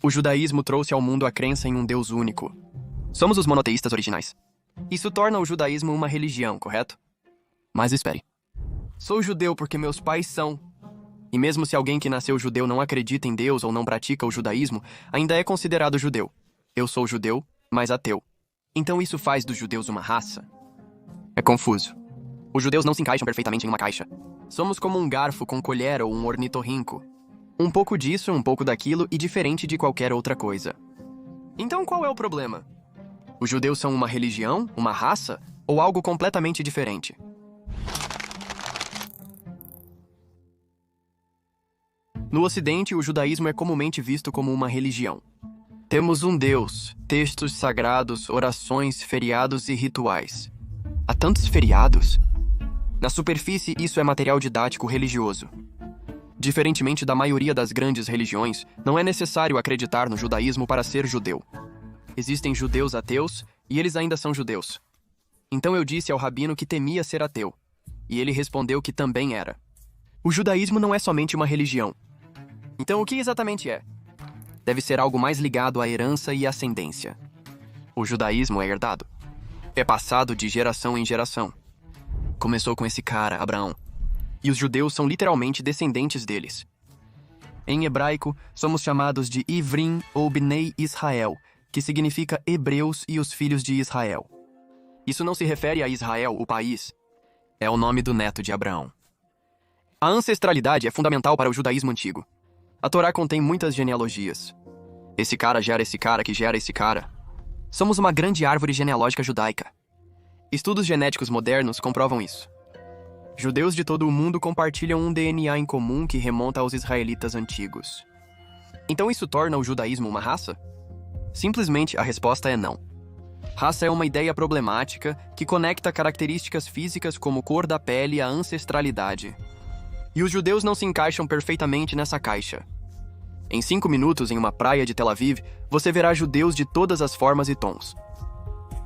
O judaísmo trouxe ao mundo a crença em um Deus único. Somos os monoteístas originais. Isso torna o judaísmo uma religião, correto? Mas espere. Sou judeu porque meus pais são. E mesmo se alguém que nasceu judeu não acredita em Deus ou não pratica o judaísmo, ainda é considerado judeu. Eu sou judeu, mas ateu. Então isso faz dos judeus uma raça? É confuso. Os judeus não se encaixam perfeitamente em uma caixa. Somos como um garfo com colher ou um ornitorrinco. Um pouco disso, um pouco daquilo e diferente de qualquer outra coisa. Então qual é o problema? Os judeus são uma religião, uma raça ou algo completamente diferente? No Ocidente, o judaísmo é comumente visto como uma religião. Temos um Deus, textos sagrados, orações, feriados e rituais. Há tantos feriados? Na superfície, isso é material didático religioso. Diferentemente da maioria das grandes religiões, não é necessário acreditar no judaísmo para ser judeu. Existem judeus ateus e eles ainda são judeus. Então eu disse ao rabino que temia ser ateu, e ele respondeu que também era. O judaísmo não é somente uma religião. Então o que exatamente é? Deve ser algo mais ligado à herança e ascendência. O judaísmo é herdado. É passado de geração em geração. Começou com esse cara, Abraão. E os judeus são literalmente descendentes deles. Em hebraico, somos chamados de Ivrim ou Bnei Israel, que significa Hebreus e os filhos de Israel. Isso não se refere a Israel, o país. É o nome do neto de Abraão. A ancestralidade é fundamental para o judaísmo antigo. A Torá contém muitas genealogias. Esse cara gera esse cara que gera esse cara. Somos uma grande árvore genealógica judaica. Estudos genéticos modernos comprovam isso. Judeus de todo o mundo compartilham um DNA em comum que remonta aos israelitas antigos. Então isso torna o judaísmo uma raça? Simplesmente a resposta é não. Raça é uma ideia problemática que conecta características físicas como cor da pele à ancestralidade. E os judeus não se encaixam perfeitamente nessa caixa. Em 5 minutos, em uma praia de Tel Aviv, você verá judeus de todas as formas e tons.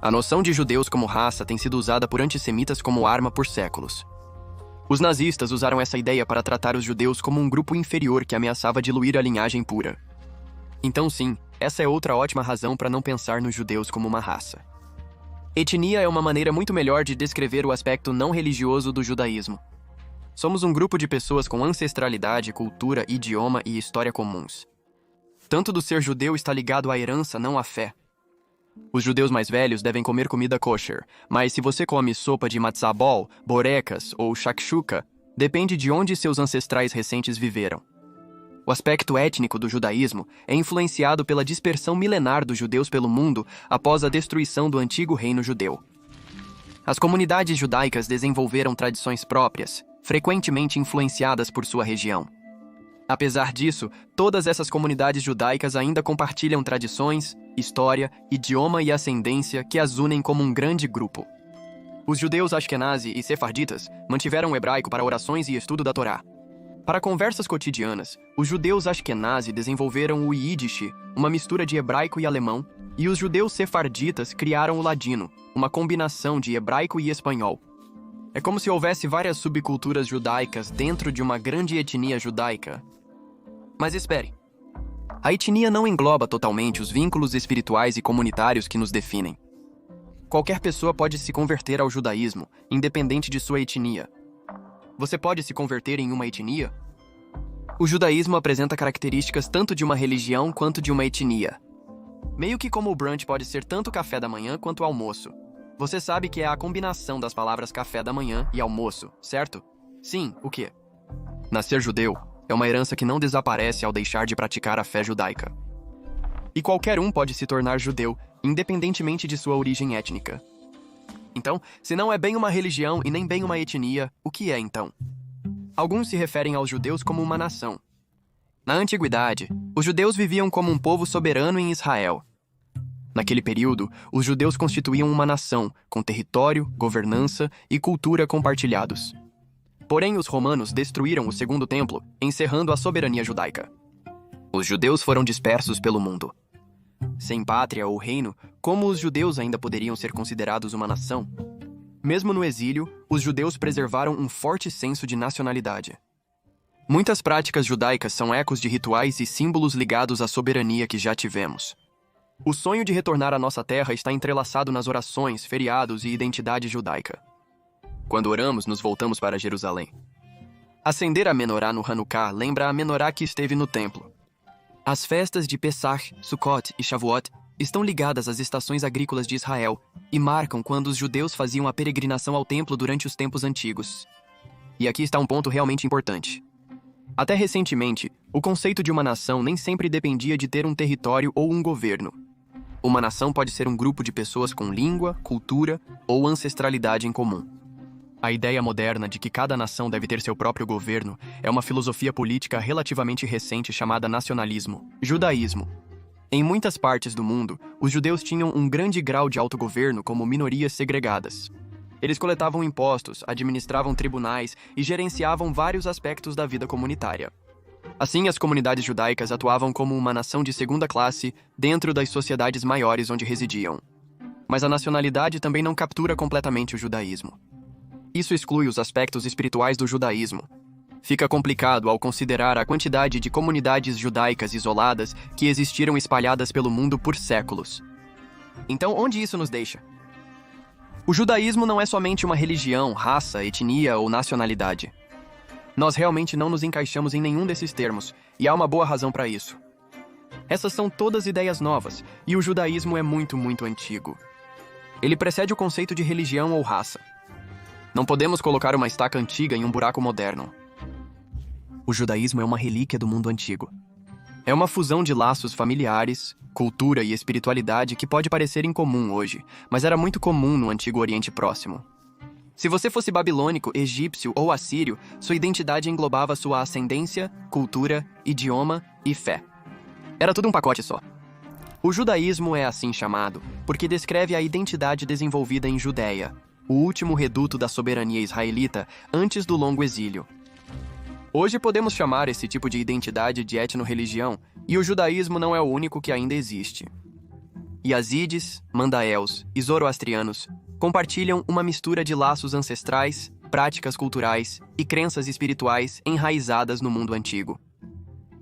A noção de judeus como raça tem sido usada por antissemitas como arma por séculos. Os nazistas usaram essa ideia para tratar os judeus como um grupo inferior que ameaçava diluir a linhagem pura. Então sim, essa é outra ótima razão para não pensar nos judeus como uma raça. Etnia é uma maneira muito melhor de descrever o aspecto não religioso do judaísmo. Somos um grupo de pessoas com ancestralidade, cultura, idioma e história comuns. Tanto do ser judeu está ligado à herança, não à fé. Os judeus mais velhos devem comer comida kosher, mas se você come sopa de matzah ball, borecas ou shakshuka, depende de onde seus ancestrais recentes viveram. O aspecto étnico do judaísmo é influenciado pela dispersão milenar dos judeus pelo mundo após a destruição do antigo reino judeu. As comunidades judaicas desenvolveram tradições próprias, frequentemente influenciadas por sua região. Apesar disso, todas essas comunidades judaicas ainda compartilham tradições, história, idioma e ascendência que as unem como um grande grupo. Os judeus Ashkenazi e Sefarditas mantiveram o hebraico para orações e estudo da Torá. Para conversas cotidianas, os judeus Ashkenazi desenvolveram o Yiddish, uma mistura de hebraico e alemão, e os judeus Sefarditas criaram o ladino, uma combinação de hebraico e espanhol. É como se houvesse várias subculturas judaicas dentro de uma grande etnia judaica. Mas espere. A etnia não engloba totalmente os vínculos espirituais e comunitários que nos definem. Qualquer pessoa pode se converter ao judaísmo, independente de sua etnia. Você pode se converter em uma etnia? O judaísmo apresenta características tanto de uma religião quanto de uma etnia. Meio que como o brunch pode ser tanto café da manhã quanto almoço. Você sabe que é a combinação das palavras café da manhã e almoço, certo? Sim, o quê? Nascer judeu é uma herança que não desaparece ao deixar de praticar a fé judaica. E qualquer um pode se tornar judeu, independentemente de sua origem étnica. Então, se não é bem uma religião e nem bem uma etnia, o que é então? Alguns se referem aos judeus como uma nação. Na antiguidade, os judeus viviam como um povo soberano em Israel. Naquele período, os judeus constituíam uma nação, com território, governança e cultura compartilhados. Porém, os romanos destruíram o segundo templo, encerrando a soberania judaica. Os judeus foram dispersos pelo mundo. Sem pátria ou reino, como os judeus ainda poderiam ser considerados uma nação? Mesmo no exílio, os judeus preservaram um forte senso de nacionalidade. Muitas práticas judaicas são ecos de rituais e símbolos ligados à soberania que já tivemos. O sonho de retornar à nossa terra está entrelaçado nas orações, feriados e identidade judaica. Quando oramos, nos voltamos para Jerusalém. Acender a menorá no Hanukkah lembra a menorá que esteve no templo. As festas de Pesach, Sukkot e Shavuot estão ligadas às estações agrícolas de Israel e marcam quando os judeus faziam a peregrinação ao templo durante os tempos antigos. E aqui está um ponto realmente importante. Até recentemente, o conceito de uma nação nem sempre dependia de ter um território ou um governo. Uma nação pode ser um grupo de pessoas com língua, cultura ou ancestralidade em comum. A ideia moderna de que cada nação deve ter seu próprio governo é uma filosofia política relativamente recente chamada nacionalismo, judaísmo. Em muitas partes do mundo, os judeus tinham um grande grau de autogoverno como minorias segregadas. Eles coletavam impostos, administravam tribunais e gerenciavam vários aspectos da vida comunitária. Assim, as comunidades judaicas atuavam como uma nação de segunda classe dentro das sociedades maiores onde residiam. Mas a nacionalidade também não captura completamente o judaísmo. Isso exclui os aspectos espirituais do judaísmo. Fica complicado ao considerar a quantidade de comunidades judaicas isoladas que existiram espalhadas pelo mundo por séculos. Então, onde isso nos deixa? O judaísmo não é somente uma religião, raça, etnia ou nacionalidade. Nós realmente não nos encaixamos em nenhum desses termos, e há uma boa razão para isso. Essas são todas ideias novas, e o judaísmo é muito, muito antigo. Ele precede o conceito de religião ou raça. Não podemos colocar uma estaca antiga em um buraco moderno. O judaísmo é uma relíquia do mundo antigo. É uma fusão de laços familiares, cultura e espiritualidade que pode parecer incomum hoje, mas era muito comum no Antigo Oriente Próximo. Se você fosse babilônico, egípcio ou assírio, sua identidade englobava sua ascendência, cultura, idioma e fé. Era tudo um pacote só. O judaísmo é assim chamado porque descreve a identidade desenvolvida em Judéia, o último reduto da soberania israelita antes do longo exílio. Hoje podemos chamar esse tipo de identidade de etno-religião, e o judaísmo não é o único que ainda existe. Yazidis, mandaeus e zoroastrianos compartilham uma mistura de laços ancestrais, práticas culturais e crenças espirituais enraizadas no mundo antigo.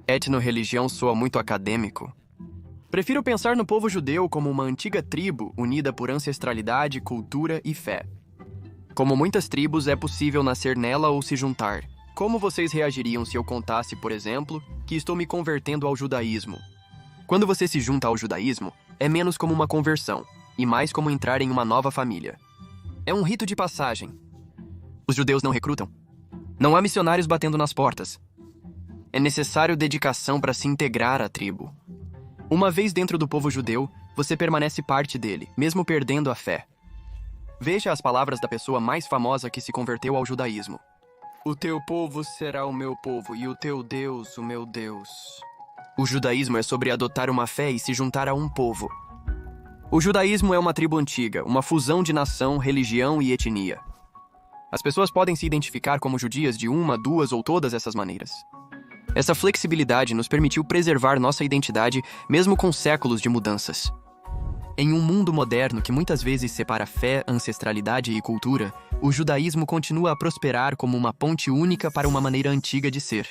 Etno-religião soa muito acadêmico. Prefiro pensar no povo judeu como uma antiga tribo unida por ancestralidade, cultura e fé. Como muitas tribos, é possível nascer nela ou se juntar. Como vocês reagiriam se eu contasse, por exemplo, que estou me convertendo ao judaísmo? Quando você se junta ao judaísmo, é menos como uma conversão, e mais como entrar em uma nova família. É um rito de passagem. Os judeus não recrutam. Não há missionários batendo nas portas. É necessário dedicação para se integrar à tribo. Uma vez dentro do povo judeu, você permanece parte dele, mesmo perdendo a fé. Veja as palavras da pessoa mais famosa que se converteu ao judaísmo. O teu povo será o meu povo e o teu Deus, o meu Deus. O judaísmo é sobre adotar uma fé e se juntar a um povo. O judaísmo é uma tribo antiga, uma fusão de nação, religião e etnia. As pessoas podem se identificar como judias de uma, duas ou todas essas maneiras. Essa flexibilidade nos permitiu preservar nossa identidade mesmo com séculos de mudanças. Em um mundo moderno que muitas vezes separa fé, ancestralidade e cultura, o judaísmo continua a prosperar como uma ponte única para uma maneira antiga de ser.